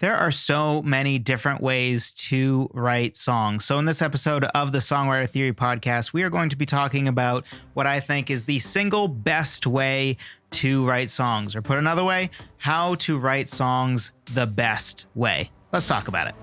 There are so many different ways to write songs. So, in this episode of the Songwriter Theory Podcast, we are going to be talking about what I think is the single best way to write songs, or put another way, how to write songs the best way. Let's talk about it.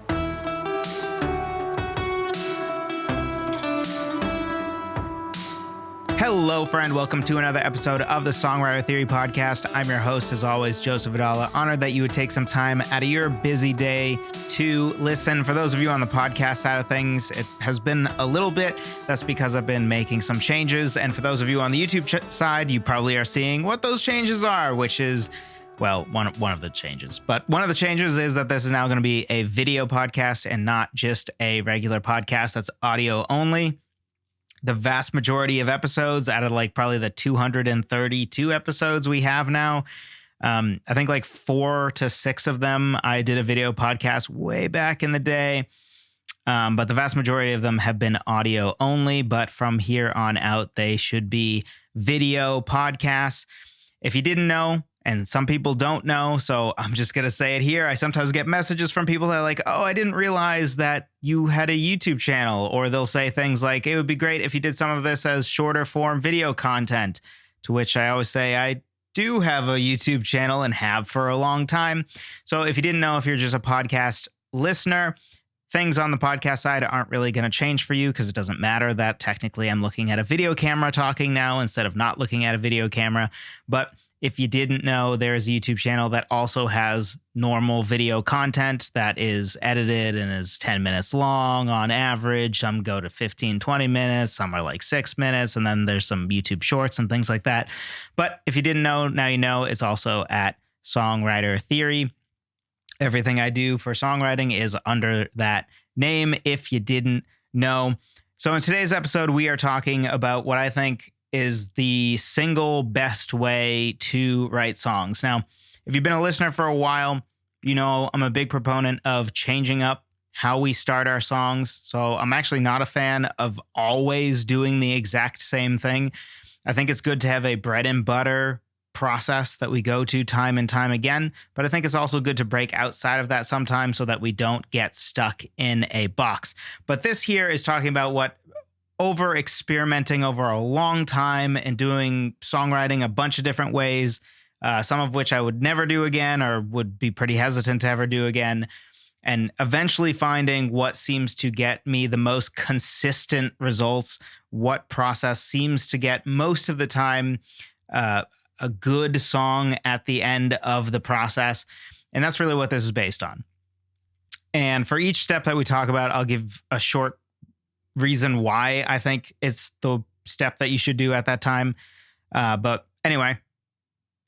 Hello, friend. Welcome to another episode of the Songwriter Theory Podcast. I'm your host, as always, Joseph Vidala. Honored that you would take some time out of your busy day to listen. For those of you on the podcast side of things, it has been a little bit. That's because I've been making some changes. And for those of you on the YouTube side, you probably are seeing what those changes are, which is, well, one of the changes. But one of the changes is that this is now going to be a video podcast and not just a regular podcast that's audio only. The vast majority of episodes out of probably the 232 episodes we have now, I think 4 to 6 of them, I did a video podcast way back in the day. But the vast majority of them have been audio only. But from here on out, they should be video podcasts. If you didn't know, and some people don't know, so I'm just going to say it here. I sometimes get messages from people that are like, oh, I didn't realize that you had a YouTube channel. Or they'll say things like, it would be great if you did some of this as shorter form video content. To which I always say, I do have a YouTube channel and have for a long time. So if you didn't know, if you're just a podcast listener, things on the podcast side aren't really going to change for you because it doesn't matter that technically I'm looking at a video camera talking now instead of not looking at a video camera. But if you didn't know, there's a YouTube channel that also has normal video content that is edited and is 10 minutes long on average. Some go to 15, 20 minutes. Some are 6 minutes. And then there's some YouTube shorts and things like that. But if you didn't know, now you know. It's also at Songwriter Theory. Everything I do for songwriting is under that name, if you didn't know. So in today's episode, we are talking about what I think is the single best way to write songs. Now, if you've been a listener for a while, you know I'm a big proponent of changing up how we start our songs. So I'm actually not a fan of always doing the exact same thing. I think it's good to have a bread and butter process that we go to time and time again. But I think it's also good to break outside of that sometimes so that we don't get stuck in a box. But this here is talking about what over experimenting over a long time and doing songwriting a bunch of different ways, some of which I would never do again or would be pretty hesitant to ever do again, and eventually finding what seems to get me the most consistent results, what process seems to get most of the time a good song at the end of the process. And that's really what this is based on. And for each step that we talk about, I'll give a short reason why I think it's the step that you should do at that time. But anyway,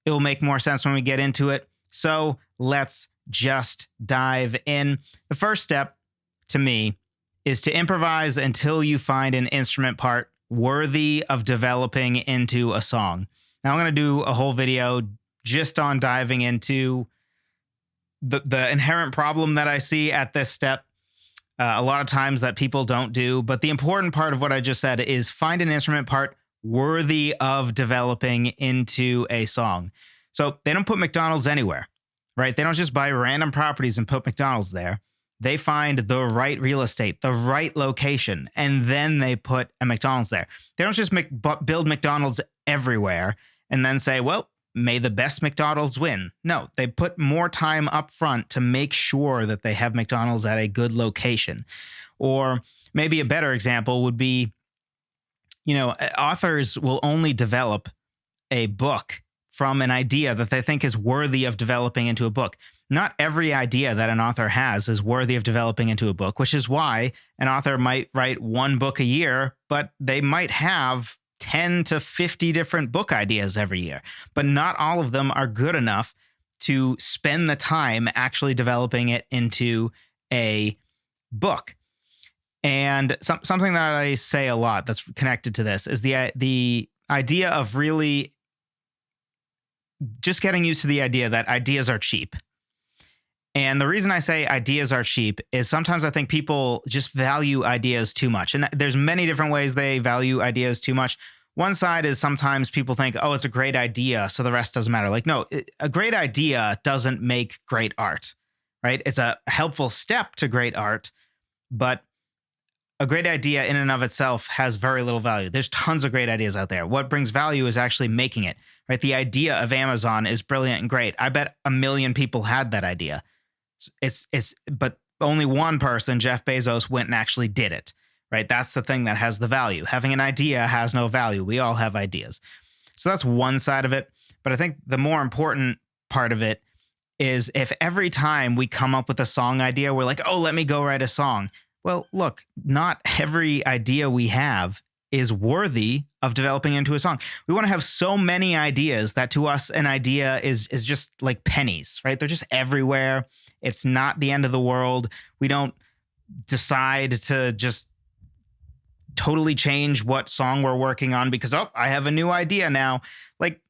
it will make more sense when we get into it. So let's just dive in. The first step to me is to improvise until you find an instrument part worthy of developing into a song. Now I'm going to do a whole video just on diving into the inherent problem that I see at this step. A lot of times that people don't do. But the important part of what I just said is find an instrument part worthy of developing into a song. So they don't put McDonald's anywhere, right? They don't just buy random properties and put McDonald's there. They find the right real estate, the right location, and then they put a McDonald's there. They don't just build McDonald's everywhere and then say, well, may the best McDonald's win. No, they put more time up front to make sure that they have McDonald's at a good location. Or maybe a better example would be, authors will only develop a book from an idea that they think is worthy of developing into a book. Not every idea that an author has is worthy of developing into a book, which is why an author might write one book a year, but they might have 10 to 50 different book ideas every year, but not all of them are good enough to spend the time actually developing it into a book. And something that I say a lot that's connected to this is the idea of really just getting used to the idea that ideas are cheap. And the reason I say ideas are cheap is sometimes I think people just value ideas too much. And there's many different ways they value ideas too much. One side is sometimes people think, oh, it's a great idea, so the rest doesn't matter. No, a great idea doesn't make great art, right? It's a helpful step to great art, but a great idea in and of itself has very little value. There's tons of great ideas out there. What brings value is actually making it, right? The idea of Amazon is brilliant and great. I bet 1 million people had that idea. But only one person, Jeff Bezos, went and actually did it, right? That's the thing that has the value. Having an idea has no value. We all have ideas. So that's one side of it. But I think the more important part of it is if every time we come up with a song idea, we're like, oh, let me go write a song. Well, look, not every idea we have is worthy of developing into a song. We want to have so many ideas that to us, an idea is just like pennies, right? They're just everywhere. It's not the end of the world. We don't decide to just totally change what song we're working on because, oh, I have a new idea now. Like,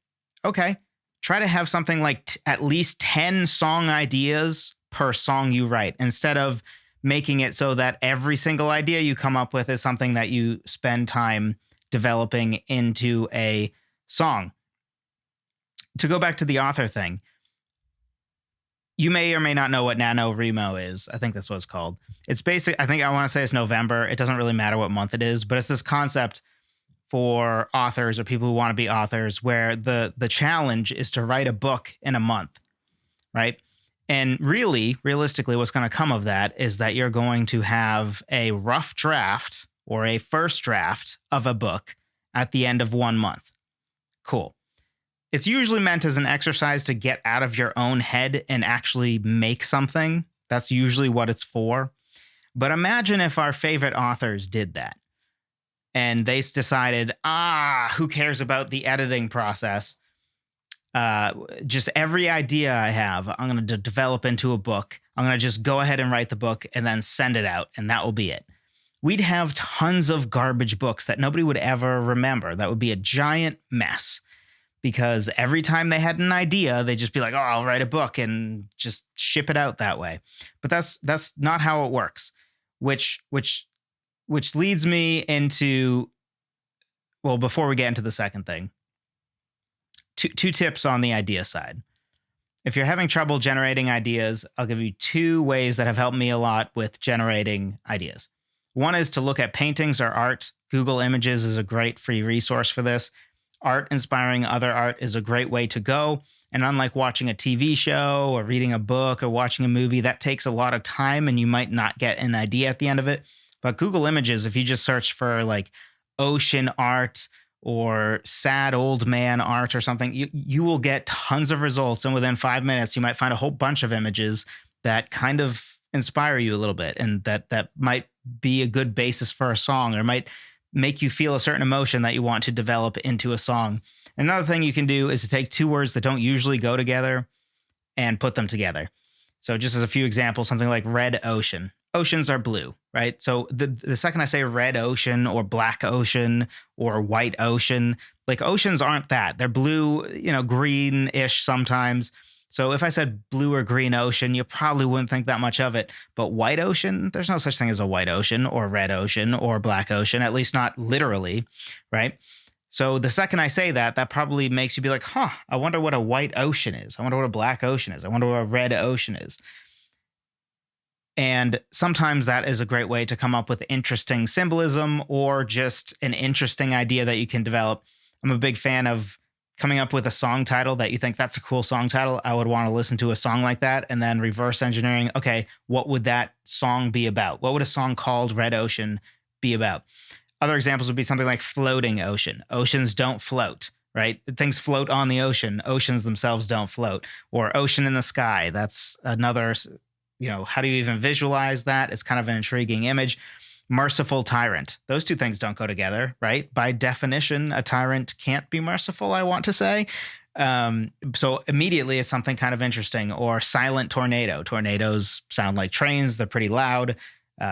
okay, try to have something like at least 10 song ideas per song you write instead of making it so that every single idea you come up with is something that you spend time developing into a song. To go back to the author thing, you may or may not know what NaNoWriMo is. I think that's what it's called. It's basic. I think I want to say it's November. It doesn't really matter what month it is, but it's this concept for authors or people who want to be authors where the challenge is to write a book in a month, right? And really, realistically, what's going to come of that is that you're going to have a rough draft or a first draft of a book at the end of 1 month. Cool. It's usually meant as an exercise to get out of your own head and actually make something. That's usually what it's for. But imagine if our favorite authors did that and they decided, who cares about the editing process? Just every idea I have, I'm going to develop into a book. I'm going to just go ahead and write the book and then send it out. And that will be it. We'd have tons of garbage books that nobody would ever remember. That would be a giant mess because every time they had an idea, they'd just be like, oh, I'll write a book and just ship it out that way. But that's not how it works, which leads me into, well, before we get into the second thing, Two tips on the idea side. If you're having trouble generating ideas, I'll give you 2 ways that have helped me a lot with generating ideas. One is to look at paintings or art. Google Images is a great free resource for this. Art inspiring other art is a great way to go. And unlike watching a TV show or reading a book or watching a movie, that takes a lot of time and you might not get an idea at the end of it. But Google Images, if you just search for like ocean art or sad old man art or something, you will get tons of results. And within 5 minutes, you might find a whole bunch of images that kind of inspire you a little bit. And that might be a good basis for a song or might make you feel a certain emotion that you want to develop into a song. Another thing you can do is to take 2 words that don't usually go together and put them together. So just as a few examples, something like red ocean. Oceans are blue, right? So the second I say red ocean or black ocean or white ocean, like oceans aren't that. They're blue, green-ish sometimes. So if I said blue or green ocean, you probably wouldn't think that much of it. But white ocean, there's no such thing as a white ocean or red ocean or black ocean, at least not literally, right? So the second I say that probably makes you be like, I wonder what a white ocean is. I wonder what a black ocean is. I wonder what a red ocean is. And sometimes that is a great way to come up with interesting symbolism or just an interesting idea that you can develop. I'm a big fan of coming up with a song title that you think that's a cool song title. I would want to listen to a song like that and then reverse engineering. Okay, what would that song be about? What would a song called Red Ocean be about? Other examples would be something like floating ocean. Oceans don't float, right? Things float on the ocean. Oceans themselves don't float. Or ocean in the sky. That's another, how do you even visualize that? It's kind of an intriguing image. Merciful tyrant. Those 2 things don't go together, right? By definition, a tyrant can't be merciful, I want to say. So immediately it's something kind of interesting. Or silent tornado. Tornadoes sound like trains. They're pretty loud.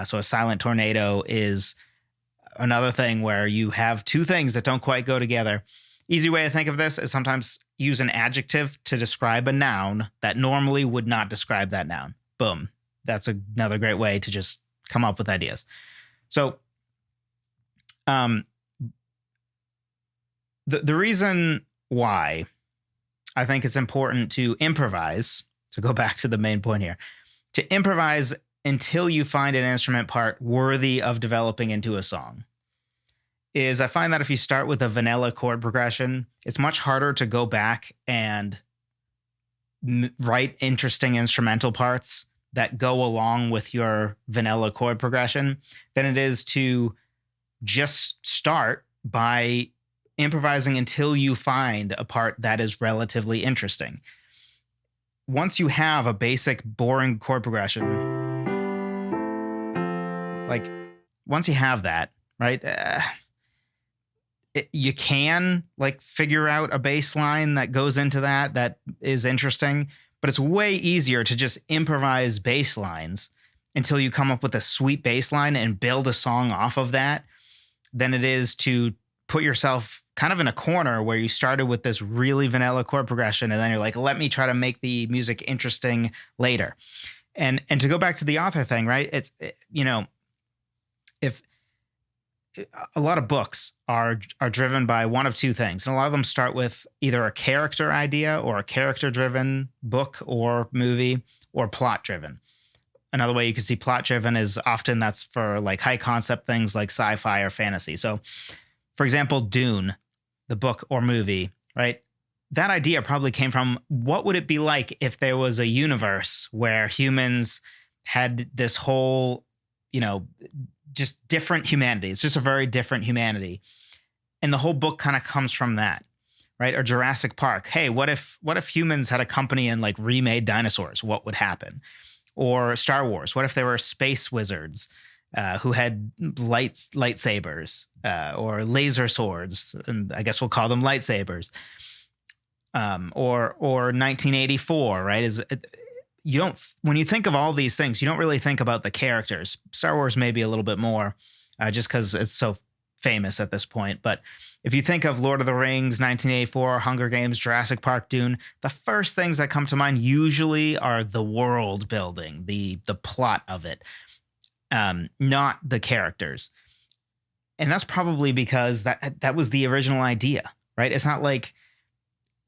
So a silent tornado is another thing where you have 2 things that don't quite go together. Easy way to think of this is sometimes use an adjective to describe a noun that normally would not describe that noun. Boom. That's another great way to just come up with ideas. So the reason why I think it's important to improvise, to go back to the main point here, to improvise until you find an instrument part worthy of developing into a song is I find that if you start with a vanilla chord progression, it's much harder to go back and write interesting instrumental parts that go along with your vanilla chord progression than it is to just start by improvising until you find a part that is relatively interesting. Once you have a basic boring chord progression, like once you have that, right? You can like figure out a bass line that goes into that is interesting, but it's way easier to just improvise bass lines until you come up with a sweet bass line and build a song off of that than it is to put yourself kind of in a corner where you started with this really vanilla chord progression and then you're like, let me try to make the music interesting later. And to go back to the author thing, right? If a lot of books are driven by one of two things, and a lot of them start with either a character idea or a character-driven book or movie or plot-driven. Another way you can see plot-driven is often that's for like high-concept things like sci-fi or fantasy. So, for example, Dune, the book or movie, right? That idea probably came from what would it be like if there was a universe where humans had this whole, just different humanity. It's just a very different humanity. And the whole book kind of comes from that, right? Or Jurassic Park. Hey, what if humans had a company and like remade dinosaurs? What would happen? Or Star Wars. What if there were space wizards who had lightsabers or laser swords? And I guess we'll call them lightsabers. Or 1984, right? When you think of all these things, you don't really think about the characters. Star Wars maybe a little bit more, just because it's so famous at this point. But if you think of Lord of the Rings, 1984, Hunger Games, Jurassic Park, Dune, the first things that come to mind usually are the world building, the plot of it, not the characters. And that's probably because that was the original idea, right? It's not like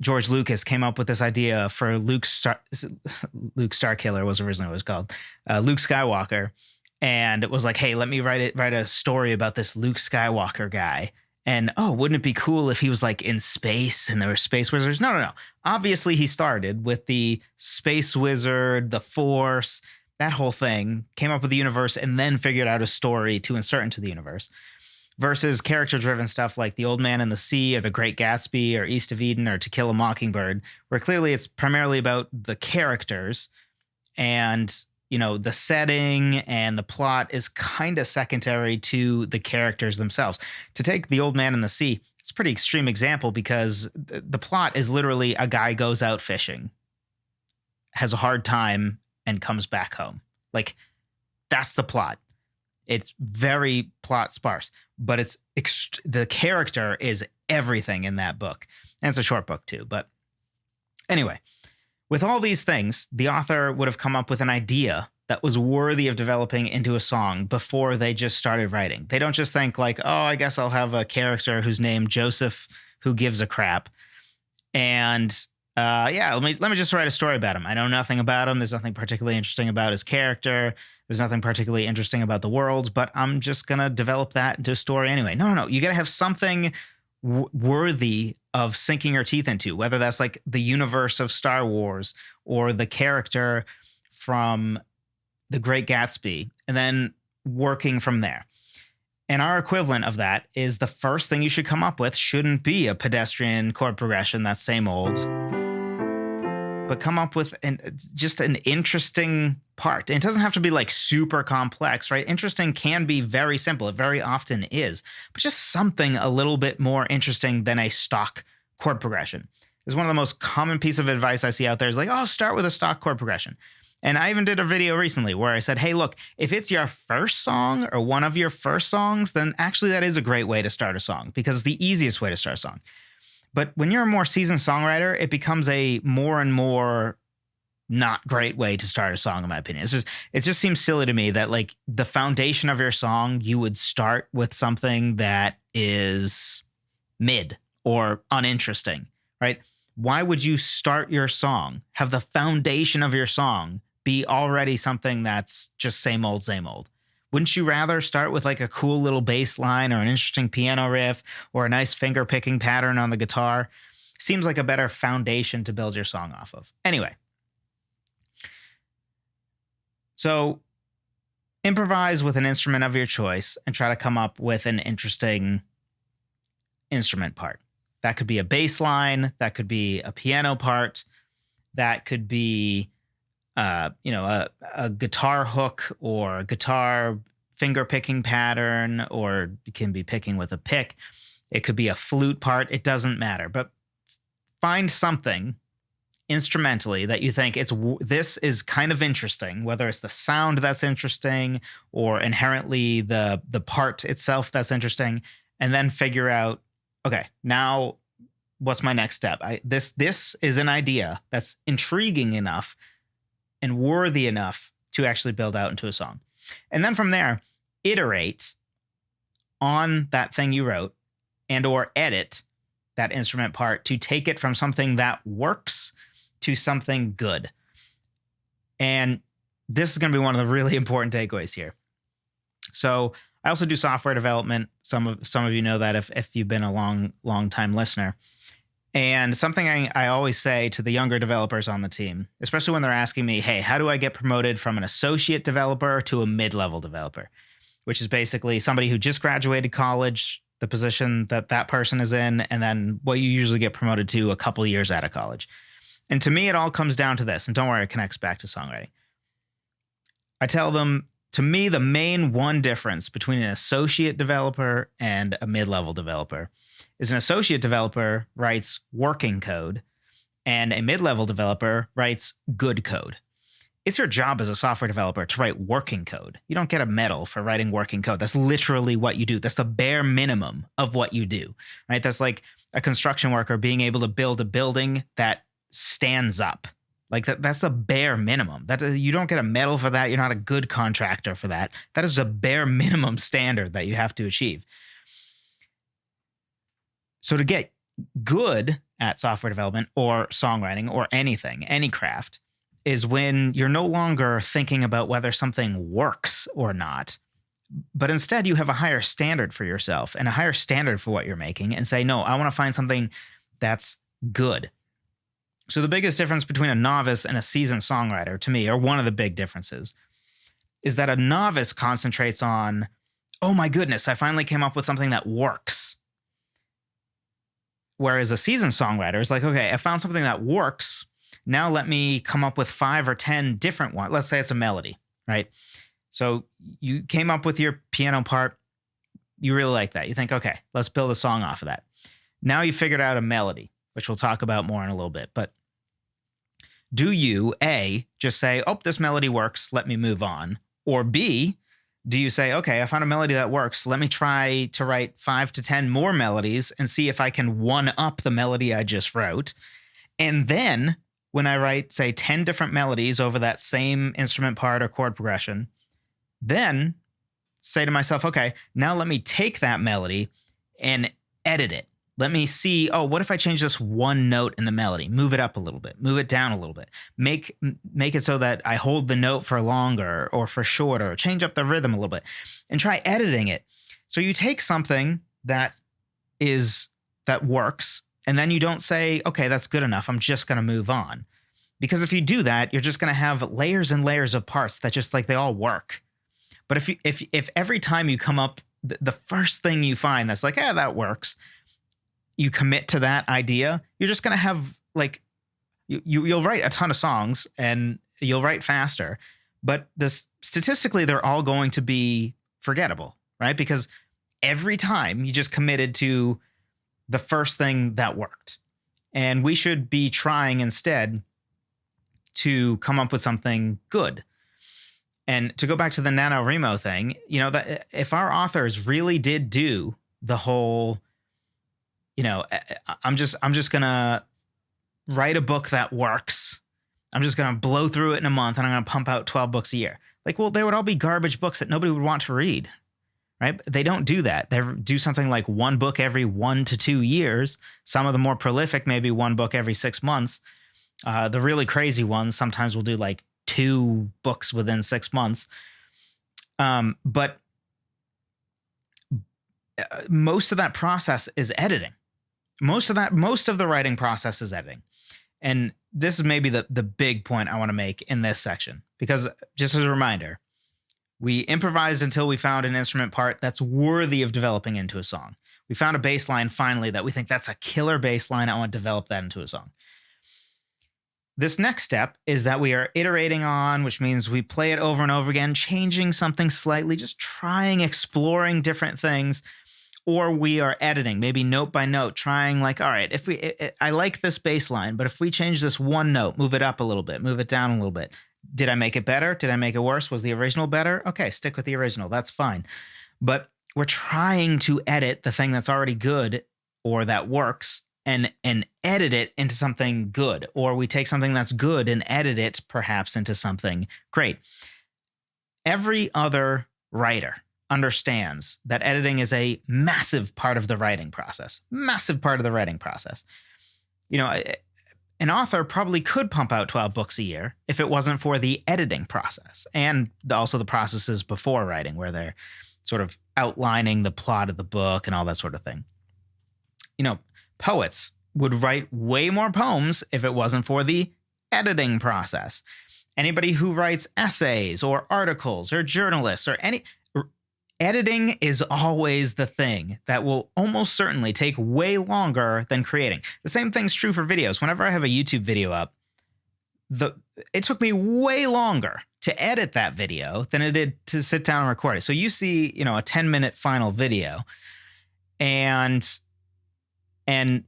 George Lucas came up with this idea for Luke Starkiller was originally what it was called, Luke Skywalker. And it was like, hey, let me write a story about this Luke Skywalker guy. And, wouldn't it be cool if he was like in space and there were space wizards? No. Obviously he started with the space wizard, the Force, that whole thing, came up with the universe and then figured out a story to insert into the universe. Versus character-driven stuff like The Old Man and the Sea or The Great Gatsby or East of Eden or To Kill a Mockingbird, where clearly it's primarily about the characters and, the setting and the plot is kind of secondary to the characters themselves. To take The Old Man and the Sea, it's a pretty extreme example because the plot is literally a guy goes out fishing, has a hard time, and comes back home. Like, that's the plot. It's very plot sparse, but the character is everything in that book. And it's a short book too. But anyway, with all these things, the author would have come up with an idea that was worthy of developing into a song before they just started writing. They don't just think like, I guess I'll have a character who's named Joseph who gives a crap. And let me just write a story about him. I know nothing about him. There's nothing particularly interesting about his character. There's nothing particularly interesting about the world, but I'm just going to develop that into a story anyway. No. You got to have something worthy of sinking your teeth into, whether that's like the universe of Star Wars or the character from The Great Gatsby, and then working from there. And our equivalent of that is the first thing you should come up with shouldn't be a pedestrian chord progression that's same old, but come up with just an interesting part. And it doesn't have to be like super complex, right? Interesting can be very simple. It very often is, but just something a little bit more interesting than a stock chord progression. Is one of the most common piece of advice I see out there is like, start with a stock chord progression. And I even did a video recently where I said, hey, look, if it's your first song or one of your first songs, then actually that is a great way to start a song because it's the easiest way to start a song. But when you're a more seasoned songwriter, it becomes a more and more not great way to start a song, in my opinion. It just seems silly to me that like the foundation of your song, you would start with something that is mid or uninteresting, right? Why would you start your song, have the foundation of your song be already something that's just same old, same old? Wouldn't you rather start with like a cool little bass line or an interesting piano riff or a nice finger picking pattern on the guitar? Seems like a better foundation to build your song off of. Anyway, so improvise with an instrument of your choice and try to come up with an interesting instrument part. That could be a bass line, that could be a piano part, that could be a guitar hook or a guitar finger picking pattern, or you can be picking with a pick. It could be a flute part. It doesn't matter, but find something instrumentally that you think this is kind of interesting, whether it's the sound that's interesting or inherently the part itself that's interesting, and then figure out, okay, now what's my next step? This is an idea that's intriguing enough and worthy enough to actually build out into a song. And then from there, iterate on that thing you wrote and or edit that instrument part to take it from something that works to something good. And this is going to be one of the really important takeaways here. So I also do software development. Some of you know that if you've been a long time listener. And something I always say to the younger developers on the team, especially when they're asking me, hey, how do I get promoted from an associate developer to a mid-level developer? Which is basically somebody who just graduated college, the position that person is in, and then what you usually get promoted to a couple of years out of college. And to me, it all comes down to this. And don't worry, it connects back to songwriting. I tell them, to me, the main one difference between an associate developer and a mid-level developer is an associate developer writes working code and a mid-level developer writes good code. It's your job as a software developer to write working code. You don't get a medal for writing working code. That's literally what you do. That's the bare minimum of what you do, right? That's like a construction worker being able to build a building that stands up. Like that's the bare minimum. That you don't get a medal for that. You're not a good contractor for that. That is the bare minimum standard that you have to achieve. So to get good at software development or songwriting or anything, any craft, is when you're no longer thinking about whether something works or not, but instead you have a higher standard for yourself and a higher standard for what you're making and say, no, I want to find something that's good. So the biggest difference between a novice and a seasoned songwriter, to me, or one of the big differences, is that a novice concentrates on, oh my goodness, I finally came up with something that works. Whereas a seasoned songwriter is like, okay, I found something that works. Now let me come up with 5 or 10 different ones. Let's say it's a melody, right? So you came up with your piano part. You really like that. You think, okay, let's build a song off of that. Now you figured out a melody, which we'll talk about more in a little bit. But do you, A, just say, oh, this melody works, let me move on? Or B, do you say, okay, I found a melody that works. Let me try to write 5 to 10 more melodies and see if I can one up the melody I just wrote. And then when I write, say, 10 different melodies over that same instrument part or chord progression, then say to myself, okay, now let me take that melody and edit it. Let me see, oh, what if I change this one note in the melody? Move it up a little bit, move it down a little bit. Make it so that I hold the note for longer or for shorter, or change up the rhythm a little bit and try editing it. So you take something that works, and then you don't say, okay, that's good enough, I'm just going to move on. Because if you do that, you're just going to have layers and layers of parts that just like they all work. But if every time you come up, the first thing you find that's like, yeah, that works, you commit to that idea, you're just going to have like, you'll write a ton of songs and you'll write faster, but statistically, they're all going to be forgettable, right? Because every time you just committed to the first thing that worked. And we should be trying instead to come up with something good. And to go back to the NaNoWriMo thing, you know, that if our authors really did do the whole, you know, I'm just going to write a book that works. I'm just going to blow through it in a month and I'm going to pump out 12 books a year. Like, well, they would all be garbage books that nobody would want to read, right? They don't do that. They do something like one book every 1 to 2 years. Some of the more prolific, maybe one book every 6 months. The really crazy ones sometimes will do like 2 books within 6 months. But most of that process is editing. Most of the writing process is editing. And this is maybe the big point I want to make in this section, because just as a reminder, we improvised until we found an instrument part that's worthy of developing into a song. We found a bass line finally that we think that's a killer bass line. I want to develop that into a song. This next step is that we are iterating on, which means we play it over and over again, changing something slightly, just trying, exploring different things. Or we are editing, maybe note by note, trying like, all right, I like this bass line, but if we change this one note, move it up a little bit, move it down a little bit. Did I make it better? Did I make it worse? Was the original better? Okay, stick with the original. That's fine. But we're trying to edit the thing that's already good or that works and edit it into something good. Or we take something that's good and edit it perhaps into something great. Every other writer understands that editing is a massive part of the writing process. Massive part of the writing process. You know, an author probably could pump out 12 books a year if it wasn't for the editing process and also the processes before writing, where they're sort of outlining the plot of the book and all that sort of thing. You know, poets would write way more poems if it wasn't for the editing process. Anybody who writes essays or articles or journalists or editing is always the thing that will almost certainly take way longer than creating. The same thing's true for videos. Whenever I have a YouTube video up, it took me way longer to edit that video than it did to sit down and record it. So you see, you know, a 10-minute final video, and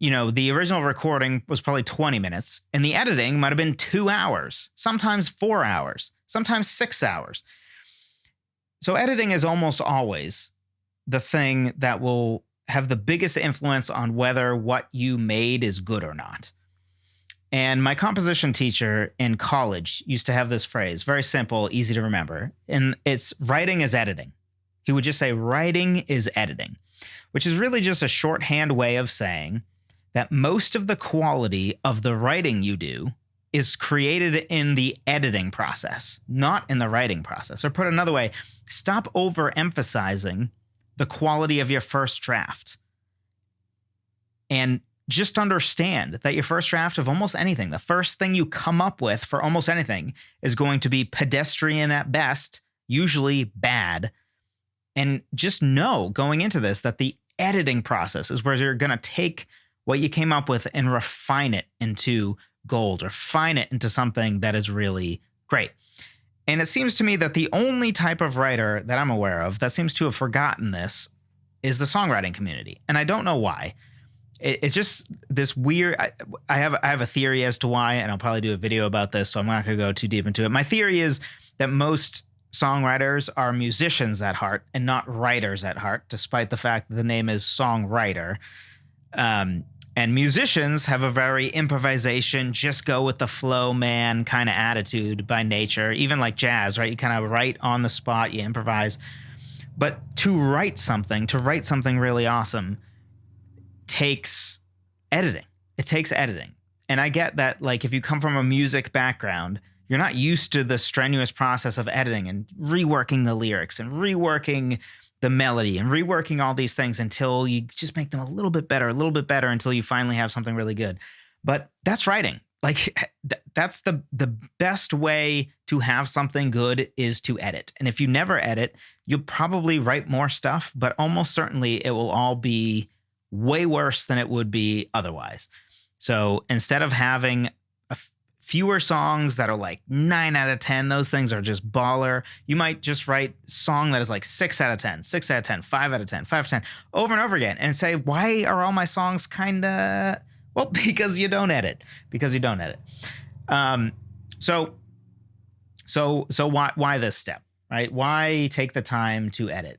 you know, the original recording was probably 20 minutes, and the editing might have been 2 hours, sometimes 4 hours, sometimes 6 hours. So editing is almost always the thing that will have the biggest influence on whether what you made is good or not. And my composition teacher in college used to have this phrase, very simple, easy to remember, and it's writing is editing. He would just say writing is editing, which is really just a shorthand way of saying that most of the quality of the writing you do is created in the editing process, not in the writing process. Or put another way, stop overemphasizing the quality of your first draft. And just understand that your first draft of almost anything, the first thing you come up with for almost anything, is going to be pedestrian at best, usually bad. And just know going into this that the editing process is where you're going to take what you came up with and refine it into gold, or refine it into something that is really great. And it seems to me that the only type of writer that I'm aware of that seems to have forgotten this is the songwriting community. And I don't know why. It's just this weird, I have a theory as to why, and I'll probably do a video about this, so I'm not going to go too deep into it. My theory is that most songwriters are musicians at heart and not writers at heart, despite the fact that the name is Songwriter. And musicians have a very improvisation, just go with the flow, man, kind of attitude by nature. Even like jazz, right? You kind of write on the spot, you improvise. But to write something really awesome takes editing. It takes editing. And I get that, like, if you come from a music background, you're not used to the strenuous process of editing and reworking the lyrics and reworking the melody and reworking all these things until you just make them a little bit better until you finally have something really good. But that's writing. Like, that's the best way to have something good is to edit. And if you never edit, you'll probably write more stuff, but almost certainly it will all be way worse than it would be otherwise. So instead of having fewer songs that are like 9 out of 10, those things are just baller. You might just write a song that is like 6 out of 10, 6 out of 10, 5 out of 10, 5 out of 10, over and over again, and say, why are all my songs kind of, well, because you don't edit. So why this step, right? Why take the time to edit?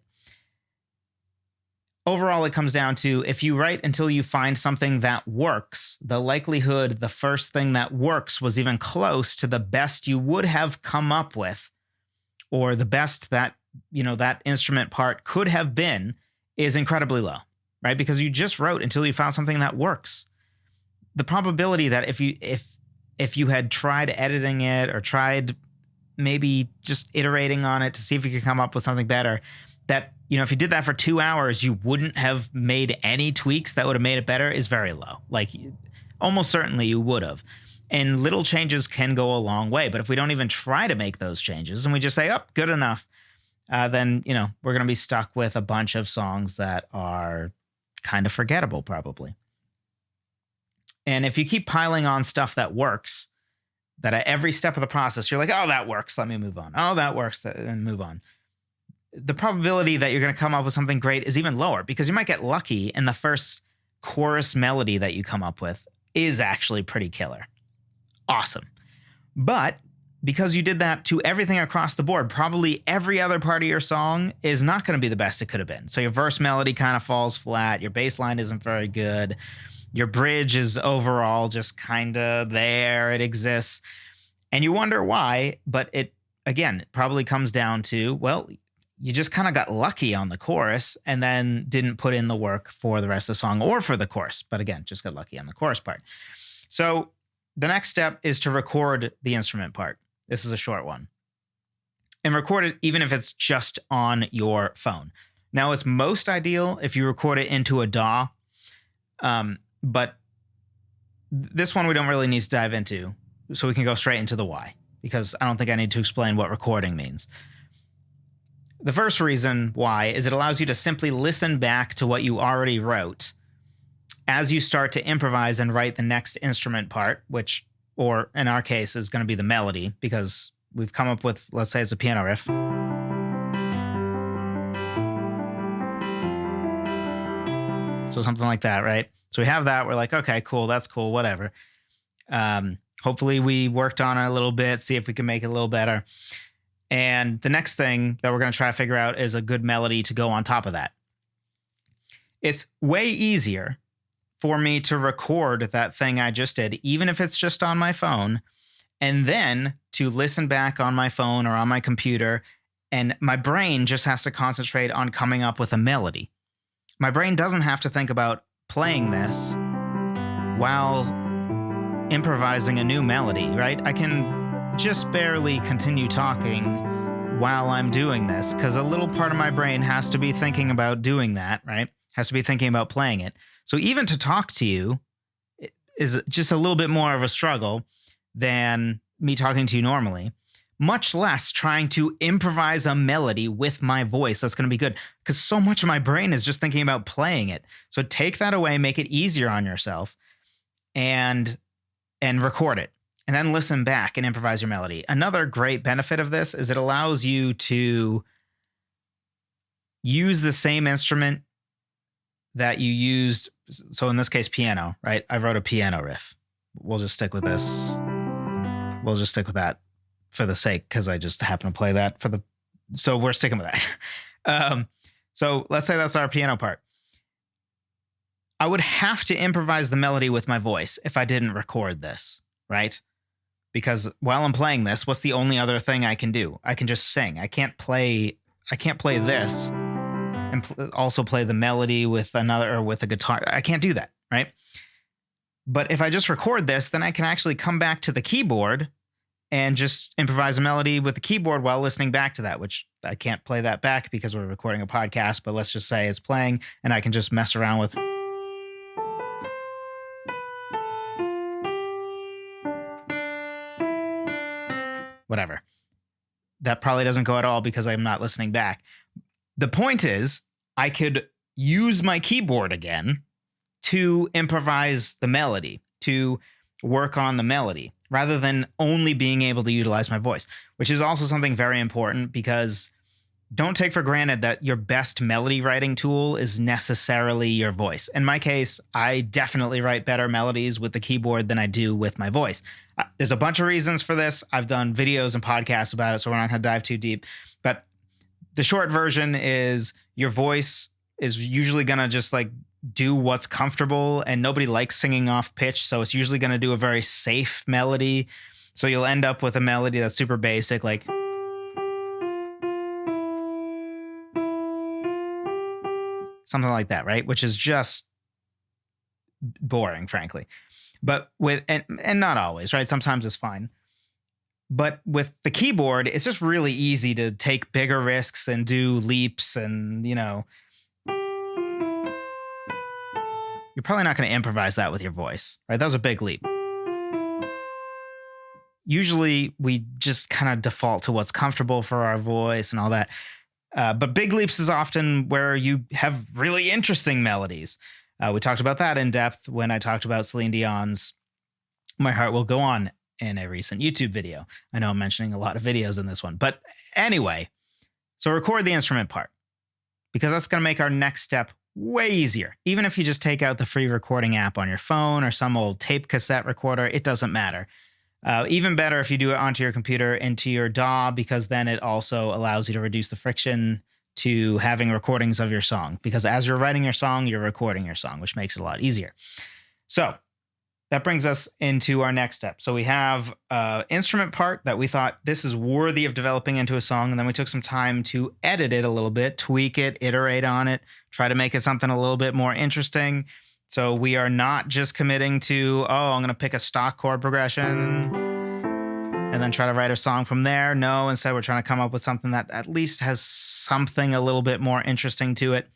Overall, it comes down to, if you write until you find something that works, the likelihood the first thing that works was even close to the best you would have come up with, or the best that, you know, that instrument part could have been, is incredibly low, right? Because you just wrote until you found something that works. The probability that if you had tried editing it or tried maybe just iterating on it to see if you could come up with something better, that, if you did that for 2 hours, you wouldn't have made any tweaks that would have made it better is very low. Like almost certainly you would have. And little changes can go a long way. But if we don't even try to make those changes and we just say, oh, good enough, then, we're going to be stuck with a bunch of songs that are kind of forgettable probably. And if you keep piling on stuff that works, that at every step of the process, you're like, oh, that works, let me move on. Oh, that works, and move on. The probability that you're going to come up with something great is even lower because you might get lucky and the first chorus melody that you come up with is actually pretty killer. Awesome. But because you did that to everything across the board, probably every other part of your song is not going to be the best it could have been. So your verse melody kind of falls flat. Your bass line isn't very good. Your bridge is overall just kind of there. It exists. And you wonder why. But it probably comes down to, well, you just kind of got lucky on the chorus and then didn't put in the work for the rest of the song or for the chorus. But again, just got lucky on the chorus part. So the next step is to record the instrument part. This is a short one. And record it even if it's just on your phone. Now, it's most ideal if you record it into a DAW. But this one we don't really need to dive into. So we can go straight into the why, because I don't think I need to explain what recording means. The first reason why is it allows you to simply listen back to what you already wrote as you start to improvise and write the next instrument part, which, or in our case, is going to be the melody, because we've come up with, let's say it's a piano riff. So something like that, right? So we have that. We're like, okay, cool. That's cool. Whatever. Hopefully we worked on it a little bit, see if we can make it a little better. And the next thing that we're going to try to figure out is a good melody to go on top of that. It's way easier for me to record that thing I just did, even if it's just on my phone, and then to listen back on my phone or on my computer, and my brain just has to concentrate on coming up with a melody. My brain doesn't have to think about playing this while improvising a new melody, right? I can just barely continue talking while I'm doing this because a little part of my brain has to be thinking about doing that, right? Has to be thinking about playing it. So even to talk to you is just a little bit more of a struggle than me talking to you normally, much less trying to improvise a melody with my voice that's going to be good, because so much of my brain is just thinking about playing it. So take that away, make it easier on yourself, and record it. And then listen back and improvise your melody. Another great benefit of this is it allows you to use the same instrument that you used. So in this case, piano, right? I wrote a piano riff. We'll just stick with this. We'll just stick with that for the sake, because I just happen to play that so we're sticking with that. So let's say that's our piano part. I would have to improvise the melody with my voice if I didn't record this, right? Because while I'm playing this, what's the only other thing I can do? I can just sing. I can't play this and also play the melody with another or with a guitar. I can't do that, right? But if I just record this, then I can actually come back to the keyboard and just improvise a melody with the keyboard while listening back to that, which I can't play that back because we're recording a podcast, but let's just say it's playing and I can just mess around with whatever. That probably doesn't go at all because I'm not listening back. The point is, I could use my keyboard again to improvise the melody, to work on the melody, rather than only being able to utilize my voice, which is also something very important, because don't take for granted that your best melody writing tool is necessarily your voice. In my case, I definitely write better melodies with the keyboard than I do with my voice. There's a bunch of reasons for this. I've done videos and podcasts about it, so we're not going to dive too deep. But the short version is your voice is usually going to just like do what's comfortable, and nobody likes singing off pitch. So it's usually going to do a very safe melody. So you'll end up with a melody that's super basic, like something like that, right? Which is just boring, frankly. But and not always, right? Sometimes it's fine. But with the keyboard, it's just really easy to take bigger risks and do leaps. And, you're probably not going to improvise that with your voice, right? That was a big leap. Usually we just kind of default to what's comfortable for our voice and all that. But big leaps is often where you have really interesting melodies. We talked about that in depth when I talked about Celine Dion's My Heart Will Go On in a recent YouTube video. I know I'm mentioning a lot of videos in this one, but anyway, so record the instrument part, because that's going to make our next step way easier. Even if you just take out the free recording app on your phone or some old tape cassette recorder, it doesn't matter. Even better if you do it onto your computer into your DAW, because then it also allows you to reduce the friction to having recordings of your song, because as you're writing your song, you're recording your song, which makes it a lot easier. So that brings us into our next step. So we have an instrument part that we thought this is worthy of developing into a song. And then we took some time to edit it a little bit, tweak it, iterate on it, try to make it something a little bit more interesting. So we are not just committing to, I'm going to pick a stock chord progression and then try to write a song from there. No, instead we're trying to come up with something that at least has something a little bit more interesting to it.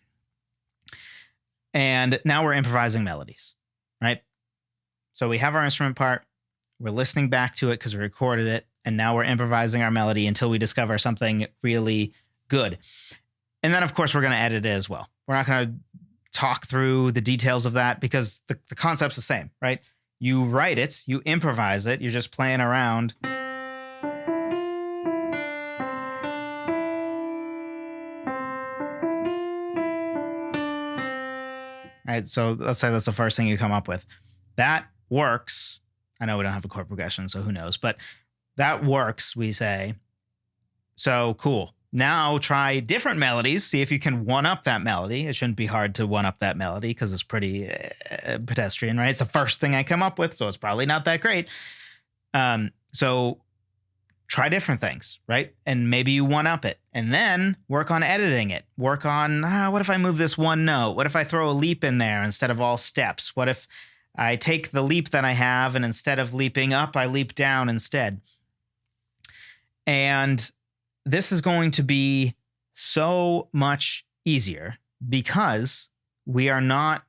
And now we're improvising melodies, right? So we have our instrument part, we're listening back to it because we recorded it, and now we're improvising our melody until we discover something really good. And then, of course, we're going to edit it as well. We're not going to talk through the details of that because the concept's the same, right? You write it, you improvise it, you're just playing around. All right, so let's say that's the first thing you come up with. That works. I know we don't have a chord progression, so who knows, but that works, we say. So cool. Now try different melodies. See if you can one-up that melody. It shouldn't be hard to one-up that melody because it's pretty pedestrian, right? It's the first thing I come up with, so it's probably not that great. So try different things, right? And maybe you one-up it. And then work on editing it. Work on, what if I move this one note? What if I throw a leap in there instead of all steps? What if I take the leap that I have and instead of leaping up, I leap down instead? And this is going to be so much easier because we are not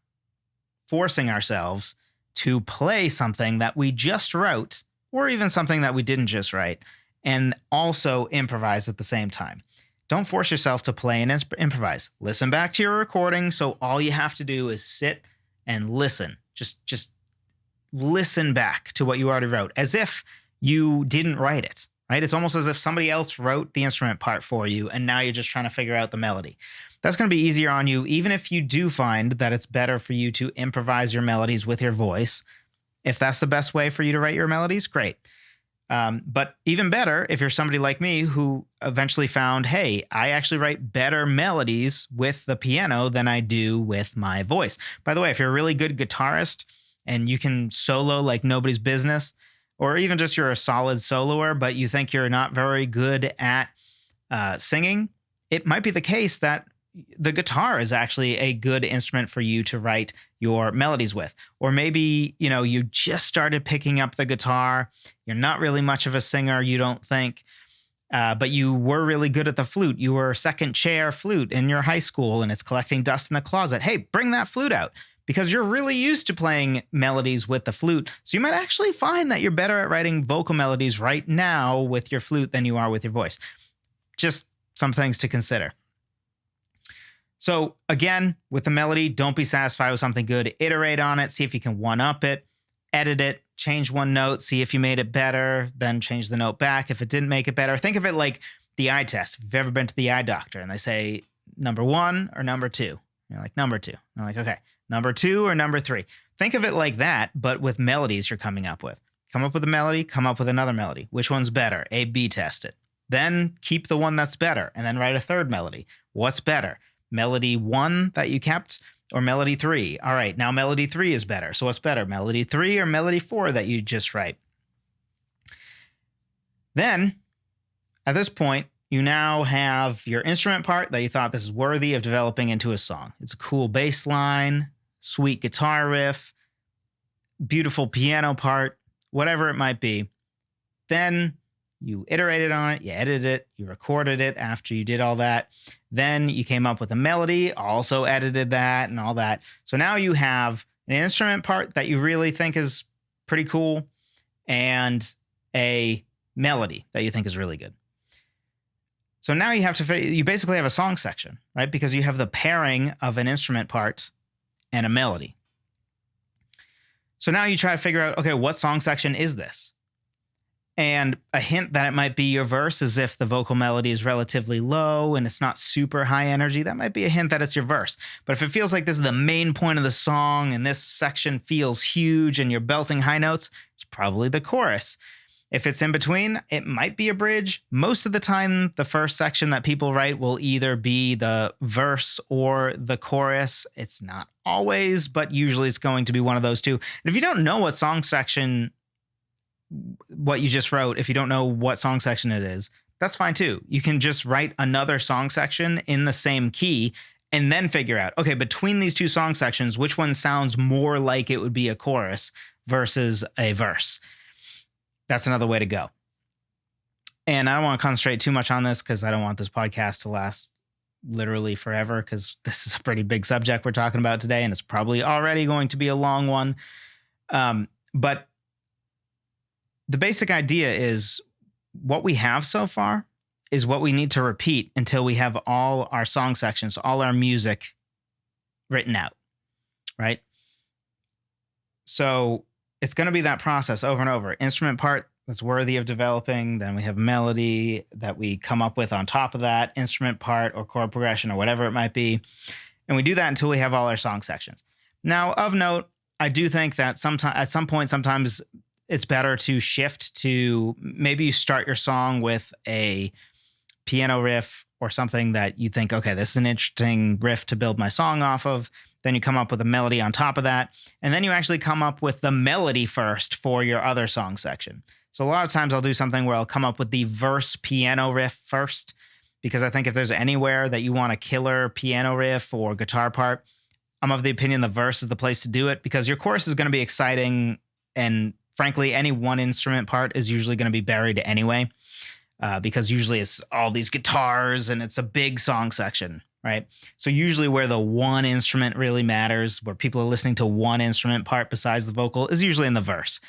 forcing ourselves to play something that we just wrote, or even something that we didn't just write, and also improvise at the same time. Don't force yourself to play and improvise. Listen back to your recording. So all you have to do is sit and listen. Just listen back to what you already wrote as if you didn't write it, right? It's almost as if somebody else wrote the instrument part for you and now you're just trying to figure out the melody. That's going to be easier on you, even if you do find that it's better for you to improvise your melodies with your voice. If that's the best way for you to write your melodies, great. But even better, if you're somebody like me who eventually found, hey, I actually write better melodies with the piano than I do with my voice. By the way, if you're a really good guitarist and you can solo like nobody's business, or even just you're a solid soloer, but you think you're not very good at singing, it might be the case that the guitar is actually a good instrument for you to write your melodies with. Or maybe, you just started picking up the guitar. You're not really much of a singer, you don't think, but you were really good at the flute. You were second chair flute in your high school and it's collecting dust in the closet. Hey, bring that flute out because you're really used to playing melodies with the flute. So you might actually find that you're better at writing vocal melodies right now with your flute than you are with your voice. Just some things to consider. So again, with the melody, don't be satisfied with something good. Iterate on it. See if you can one-up it. Edit it. Change one note. See if you made it better. Then change the note back. If it didn't make it better, think of it like the eye test. If you've ever been to the eye doctor and they say number 1 or number 2. You're like, number 2. I'm like, okay, number 2 or number 3. Think of it like that, but with melodies you're coming up with. Come up with a melody. Come up with another melody. Which one's better? A/B test it. Then keep the one that's better and then write a third melody. What's better? Melody 1 that you kept or melody 3? All right, now melody 3 is better. So what's better, melody 3 or melody 4 that you just write? Then, at this point, you now have your instrument part that you thought this is worthy of developing into a song. It's a cool bass line, sweet guitar riff, beautiful piano part, whatever it might be. Then You iterated on it, you edited it, you recorded it after you did all that. Then you came up with a melody, also edited that and all that. So now you have an instrument part that you really think is pretty cool and a melody that you think is really good. So now you basically have a song section, right? Because you have the pairing of an instrument part and a melody. So now you try to figure out, okay, what song section is this? And a hint that it might be your verse is if the vocal melody is relatively low and it's not super high energy, that might be a hint that it's your verse. But if it feels like this is the main point of the song and this section feels huge and you're belting high notes, it's probably the chorus. If it's in between, it might be a bridge. Most of the time, the first section that people write will either be the verse or the chorus. It's not always, but usually it's going to be one of those two. And if you don't know what you just wrote, if you don't know what song section it is, that's fine too. You can just write another song section in the same key and then figure out, okay, between these two song sections, which one sounds more like it would be a chorus versus a verse. That's another way to go. And I don't want to concentrate too much on this because I don't want this podcast to last literally forever, because this is a pretty big subject we're talking about today, and it's probably already going to be a long one. But the basic idea is what we have so far is what we need to repeat until we have all our song sections, all our music written out, right? So it's going to be that process over and over. Instrument part that's worthy of developing. Then we have melody that we come up with on top of that, instrument part or chord progression or whatever it might be. And we do that until we have all our song sections. Now, of note, I do think that at some point, sometimes it's better to shift to maybe you start your song with a piano riff or something that you think, okay, this is an interesting riff to build my song off of. Then you come up with a melody on top of that. And then you actually come up with the melody first for your other song section. So a lot of times I'll do something where I'll come up with the verse piano riff first, because I think if there's anywhere that you want a killer piano riff or guitar part, I'm of the opinion the verse is the place to do it, because your chorus is going to be exciting. And frankly, any one instrument part is usually going to be buried anyway, because usually it's all these guitars and it's a big song section. Right. So usually where the one instrument really matters, where people are listening to one instrument part besides the vocal, is usually in the verse.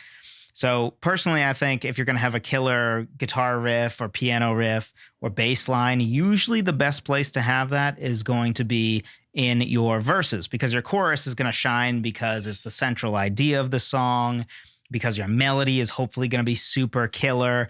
So personally, I think if you're going to have a killer guitar riff or piano riff or bass line, usually the best place to have that is going to be in your verses, because your chorus is going to shine because it's the central idea of the song, because your melody is hopefully going to be super killer.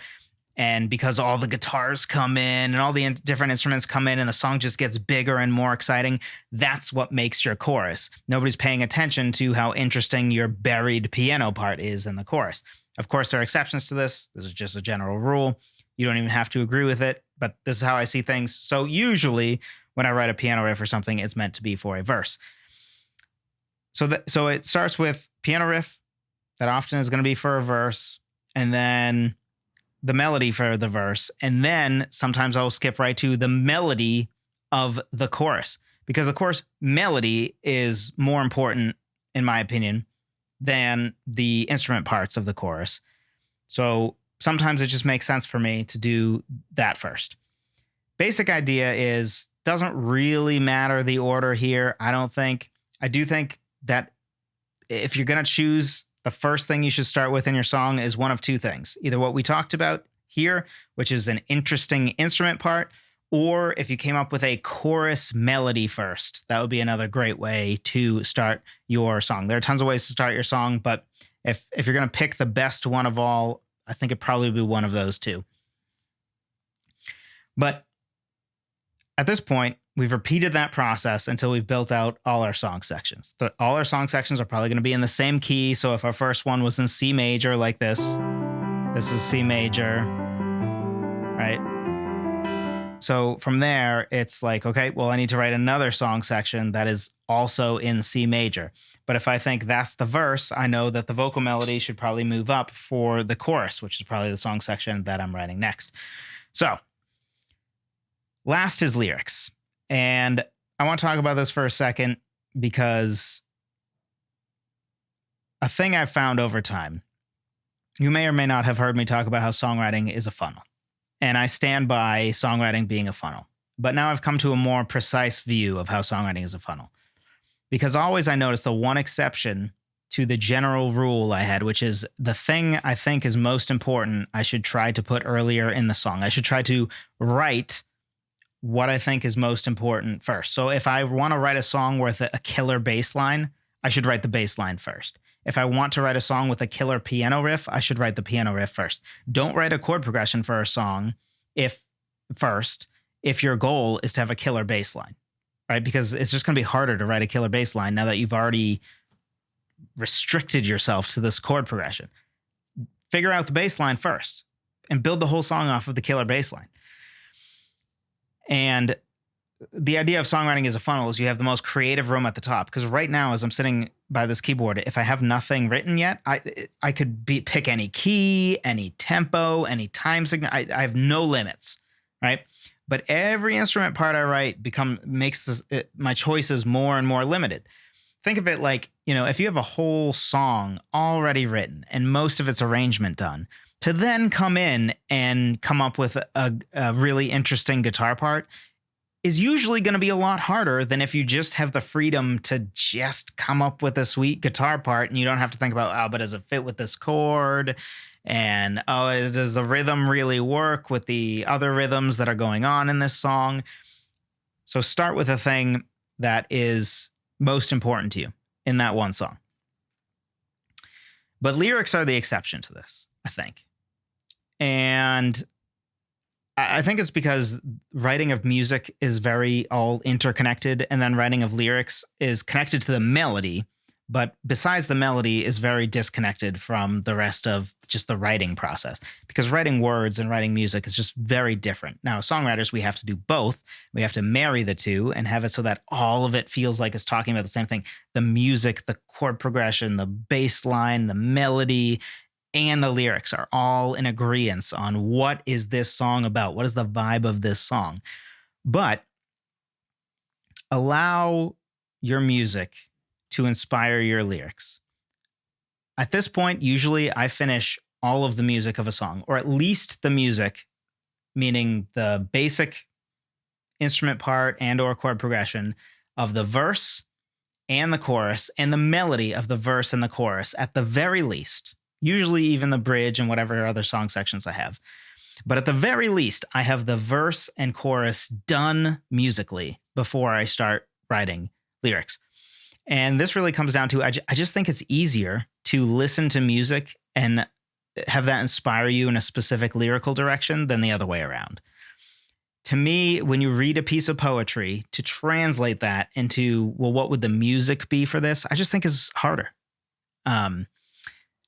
And because all the guitars come in and all the different instruments come in and the song just gets bigger and more exciting, that's what makes your chorus. Nobody's paying attention to how interesting your buried piano part is in the chorus. Of course, there are exceptions to this. This is just a general rule. You don't even have to agree with it, but this is how I see things. So usually when I write a piano riff or something, it's meant to be for a verse. So it starts with piano riff that often is going to be for a verse, and then the melody for the verse. And then sometimes I'll skip right to the melody of the chorus, because the chorus melody is more important, in my opinion, than the instrument parts of the chorus. So sometimes it just makes sense for me to do that first. Basic idea is, doesn't really matter the order here, I don't think. I do think that if you're going to choose, the first thing you should start with in your song is one of two things. Either what we talked about here, which is an interesting instrument part, or if you came up with a chorus melody first, that would be another great way to start your song. There are tons of ways to start your song, but if you're going to pick the best one of all, I think it'd probably be one of those two. But at this point, we've repeated that process until we've built out all our song sections. All our song sections are probably going to be in the same key. So if our first one was in C major like this is C major, right? So from there, it's like, okay, well, I need to write another song section that is also in C major. But if I think that's the verse, I know that the vocal melody should probably move up for the chorus, which is probably the song section that I'm writing next. So last is lyrics. And I want to talk about this for a second, because a thing I've found over time, you may or may not have heard me talk about how songwriting is a funnel, And I stand by songwriting being a funnel. But now I've come to a more precise view of how songwriting is a funnel. Because always I notice the one exception to the general rule I had, which is the thing I think is most important, I should try to put earlier in the song. I should try to write what I think is most important first. So if I want to write a song with a killer bass line, I should write the bass line first. If I want to write a song with a killer piano riff, I should write the piano riff first. Don't write a chord progression for a song if your goal is to have a killer bass line, right? Because it's just going to be harder to write a killer bass line now that you've already restricted yourself to this chord progression. Figure out the bass line first and build the whole song off of the killer bass line. And the idea of songwriting as a funnel is you have the most creative room at the top. Because right now, as I'm sitting by this keyboard, if I have nothing written yet, I could pick any key, any tempo, any time signal. I have no limits, right? But every instrument part I write makes my choices more and more limited. Think of it like, if you have a whole song already written and most of its arrangement done, to then come in and come up with a really interesting guitar part is usually going to be a lot harder than if you just have the freedom to just come up with a sweet guitar part and you don't have to think about, but does it fit with this chord? And, does the rhythm really work with the other rhythms that are going on in this song? So start with a thing that is most important to you in that one song. But lyrics are the exception to this, I think. And I think it's because writing of music is very all interconnected, and then writing of lyrics is connected to the melody, but besides the melody is very disconnected from the rest of just the writing process, because writing words and writing music is just very different. Now, songwriters, we have to do both. We have to marry the two and have it so that all of it feels like it's talking about the same thing. The music, the chord progression, the bass line, the melody, and the lyrics are all in agreement on what is this song about? What is the vibe of this song? But allow your music to inspire your lyrics. At this point, usually I finish all of the music of a song, or at least the music, meaning the basic instrument part and or chord progression of the verse and the chorus, and the melody of the verse and the chorus at the very least. Usually even the bridge and whatever other song sections I have. But at the very least, I have the verse and chorus done musically before I start writing lyrics. And this really comes down to, I just think it's easier to listen to music and have that inspire you in a specific lyrical direction than the other way around. To me, when you read a piece of poetry, to translate that into, well, what would the music be for this? I just think is harder.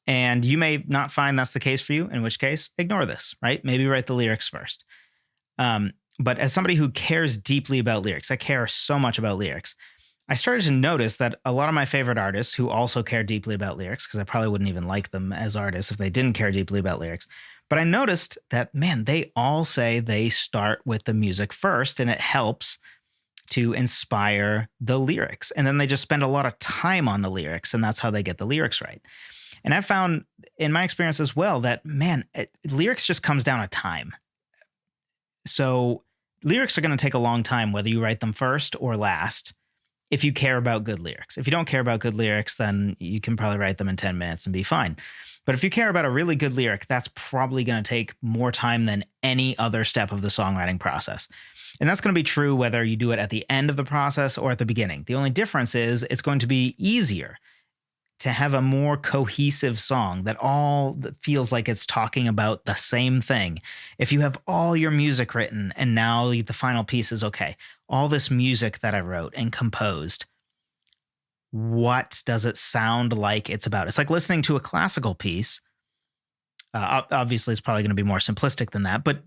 And you may not find that's the case for you, in which case, ignore this, right? Maybe write the lyrics first. But as somebody who cares deeply about lyrics, I care so much about lyrics, I started to notice that a lot of my favorite artists who also care deeply about lyrics, because I probably wouldn't even like them as artists if they didn't care deeply about lyrics, but I noticed that, man, they all say they start with the music first, and it helps to inspire the lyrics. And then they just spend a lot of time on the lyrics, and that's how they get the lyrics right. And I've found in my experience as well that, man, lyrics just comes down to time. So lyrics are going to take a long time, whether you write them first or last, if you care about good lyrics. If you don't care about good lyrics, then you can probably write them in 10 minutes and be fine. But if you care about a really good lyric, that's probably going to take more time than any other step of the songwriting process. And that's going to be true whether you do it at the end of the process or at the beginning. The only difference is it's going to be easier to have a more cohesive song that feels like it's talking about the same thing. If you have all your music written and now the final piece is, okay, all this music that I wrote and composed, what does it sound like it's about? It's like listening to a classical piece. Obviously, it's probably going to be more simplistic than that, but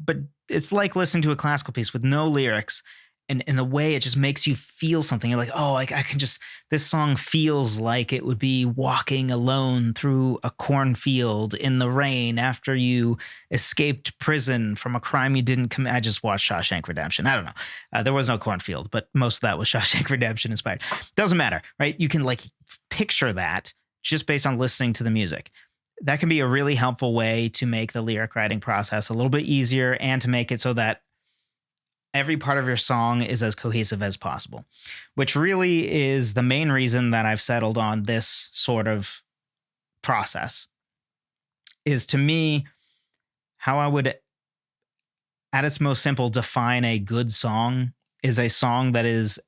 it's like listening to a classical piece with no lyrics. And in the way it just makes you feel something. You're like, I can just, this song feels like it would be walking alone through a cornfield in the rain after you escaped prison from a crime you didn't commit. I just watched Shawshank Redemption. I don't know. There was no cornfield, but most of that was Shawshank Redemption inspired. Doesn't matter, right? You can like picture that just based on listening to the music. that can be a really helpful way to make the lyric writing process a little bit easier and to make it so that every part of your song is as cohesive as possible, which really is the main reason that I've settled on this sort of process. Is, to me, how I would, at its most simple, define a good song is a song that is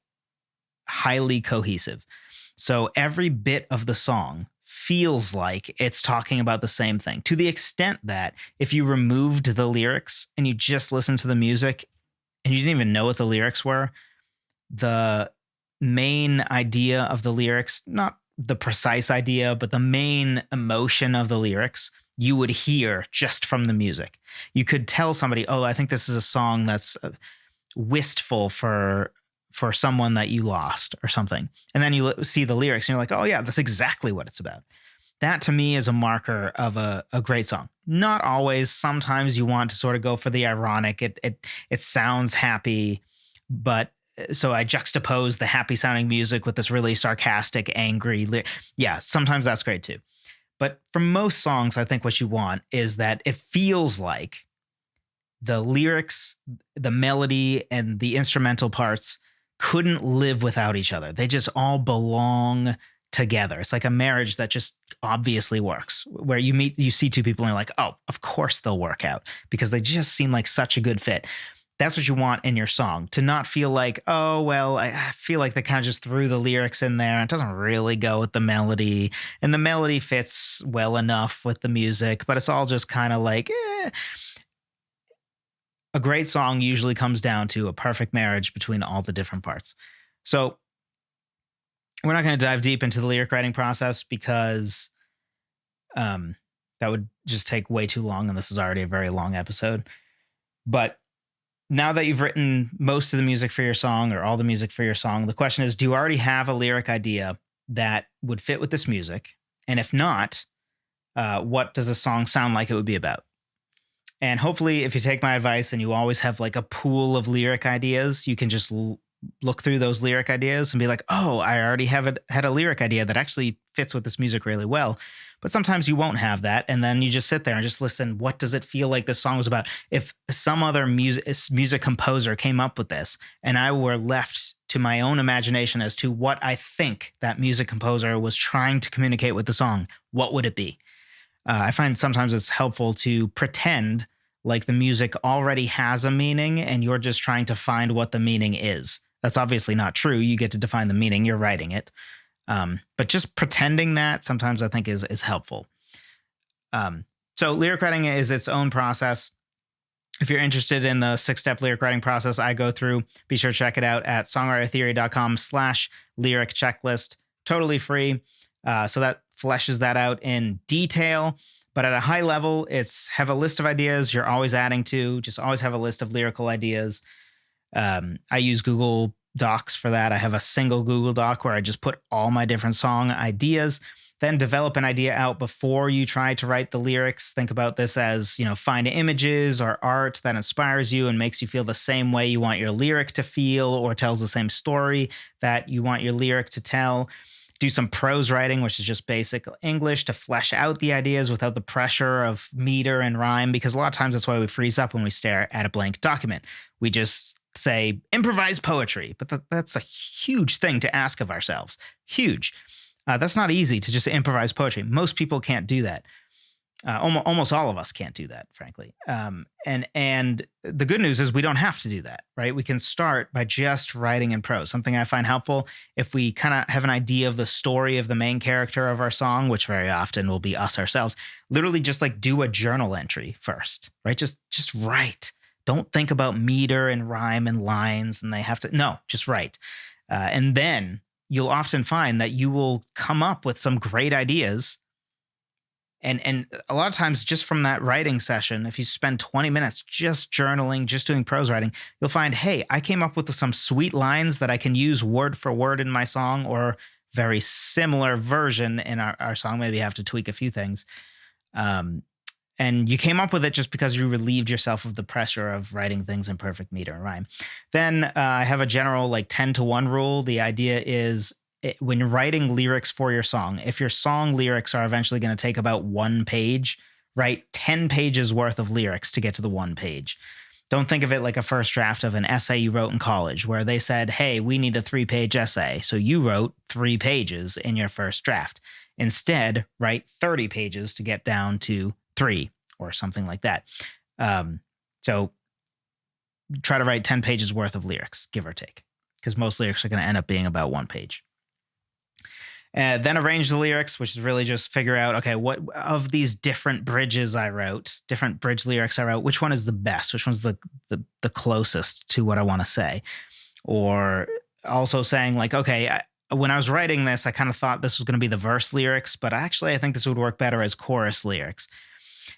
highly cohesive. So every bit of the song feels like it's talking about the same thing, to the extent that if you removed the lyrics and you just listened to the music and you didn't even know what the lyrics were, the main idea of the lyrics, not the precise idea, but the main emotion of the lyrics, you would hear just from the music. You could tell somebody, oh, I think this is a song that's wistful for someone that you lost or something. And then you see the lyrics and you're like, oh yeah, that's exactly what it's about. That to me is a marker of a great song. Not always. Sometimes you want to sort of go for the ironic. It sounds happy, but so I juxtapose the happy sounding music with this really sarcastic, angry. Yeah, sometimes that's great too. But for most songs, I think what you want is that it feels like the lyrics, the melody, and the instrumental parts couldn't live without each other. They just all belong together. It's like a marriage that just obviously works, where you see two people and you're like, oh, of course they'll work out because they just seem like such a good fit. That's what you want in your song, to not feel like, oh, well, I feel like they kind of just threw the lyrics in there. It doesn't really go with the melody, and the melody fits well enough with the music, but it's all just kind of like, eh. A great song usually comes down to a perfect marriage between all the different parts. So we're not going to dive deep into the lyric writing process because that would just take way too long, and this is already a very long episode. But now that you've written most of the music for your song or all the music for your song, the question is, do you already have a lyric idea that would fit with this music? And if not, what does the song sound like it would be about? And hopefully, if you take my advice and you always have like a pool of lyric ideas, you can just look through those lyric ideas and be like, oh, I already had a lyric idea that actually fits with this music really well. But sometimes you won't have that. And then you just sit there and just listen. What does it feel like this song was about? If some other music composer came up with this and I were left to my own imagination as to what I think that music composer was trying to communicate with the song, what would it be? I find sometimes it's helpful to pretend like the music already has a meaning and you're just trying to find what the meaning is. That's obviously not true. You get to define the meaning. You're writing it. But just pretending that sometimes I think is helpful. So lyric writing is its own process. If you're interested in the 6-step lyric writing process I go through, be sure to check it out at songwritertheory.com/lyric checklist. Totally free. So that fleshes that out in detail. But at a high level, it's have a list of ideas you're always adding to. Just always have a list of lyrical ideas. I use Google Docs for that. I have a single Google Doc where I just put all my different song ideas, then develop an idea out before you try to write the lyrics. Think about this as, find images or art that inspires you and makes you feel the same way you want your lyric to feel or tells the same story that you want your lyric to tell. Do some prose writing, which is just basic English, to flesh out the ideas without the pressure of meter and rhyme, because a lot of times that's why we freeze up when we stare at a blank document. We just say improvise poetry, but that's a huge thing to ask of ourselves. Huge. That's not easy to just improvise poetry. Most people can't do that. Almost all of us can't do that, frankly. And the good news is we don't have to do that, right? We can start by just writing in prose. Something I find helpful, if we kind of have an idea of the story of the main character of our song, which very often will be us ourselves, literally just like do a journal entry first, right? Just write. Don't think about meter and rhyme and lines and just write. And then you'll often find that you will come up with some great ideas. And a lot of times just from that writing session, if you spend 20 minutes just journaling, just doing prose writing, you'll find, hey, I came up with some sweet lines that I can use word for word in my song, or very similar version in our song. Maybe have to tweak a few things. And you came up with it just because you relieved yourself of the pressure of writing things in perfect meter and rhyme. Then I have a general 10-to-1 rule. The idea is when you're writing lyrics for your song, if your song lyrics are eventually going to take about 1 page, write 10 pages worth of lyrics to get to the 1 page. Don't think of it like a first draft of an essay you wrote in college where they said, hey, we need a 3-page essay. So you wrote 3 pages in your first draft. Instead, write 30 pages to get down to 3 or something like that. So try to write 10 pages worth of lyrics, give or take, because most lyrics are going to end up being about 1 page. Then arrange the lyrics, which is really just figure out, okay, what of these different bridges I wrote, different bridge lyrics I wrote, which one is the best? Which one's the closest to what I want to say? Or also saying like, okay, when I was writing this, I kind of thought this was going to be the verse lyrics, but actually I think this would work better as chorus lyrics.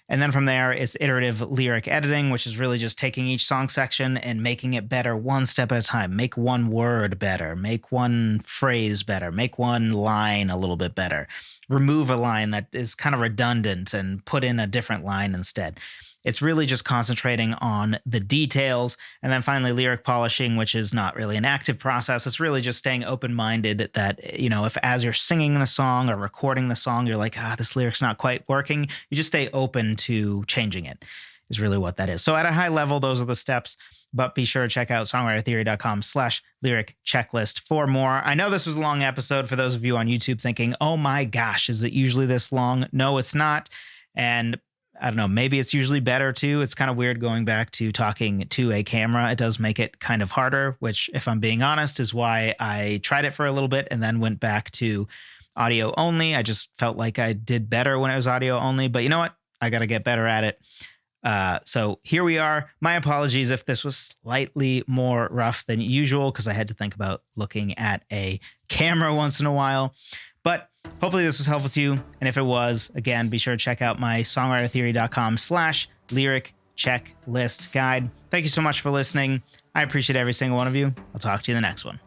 And then from there, it's iterative lyric editing, which is really just taking each song section and making it better one step at a time. Make one word better, make one phrase better, make one line a little bit better. Remove a line that is kind of redundant and put in a different line instead. It's really just concentrating on the details. And then finally, lyric polishing, which is not really an active process. It's really just staying open-minded that, you know, if as you're singing the song or recording the song, you're like, this lyric's not quite working, you just stay open to changing it is really what that is. So at a high level, those are the steps, but be sure to check out songwritertheory.com/lyric checklist for more. I know this was a long episode for those of you on YouTube thinking, oh my gosh, is it usually this long? No, it's not. And I don't know, maybe it's usually better too. It's kind of weird going back to talking to a camera. It does make it kind of harder, which if I'm being honest is why I tried it for a little bit and then went back to audio only. I just felt like I did better when it was audio only, but you know what? I got to get better at it. So here we are. My apologies if this was slightly more rough than usual because I had to think about looking at a camera once in a while, but hopefully this was helpful to you. And if it was, again, be sure to check out my songwritertheory.com/lyric checklist guide. Thank you so much for listening. I appreciate every single one of you. I'll talk to you in the next one.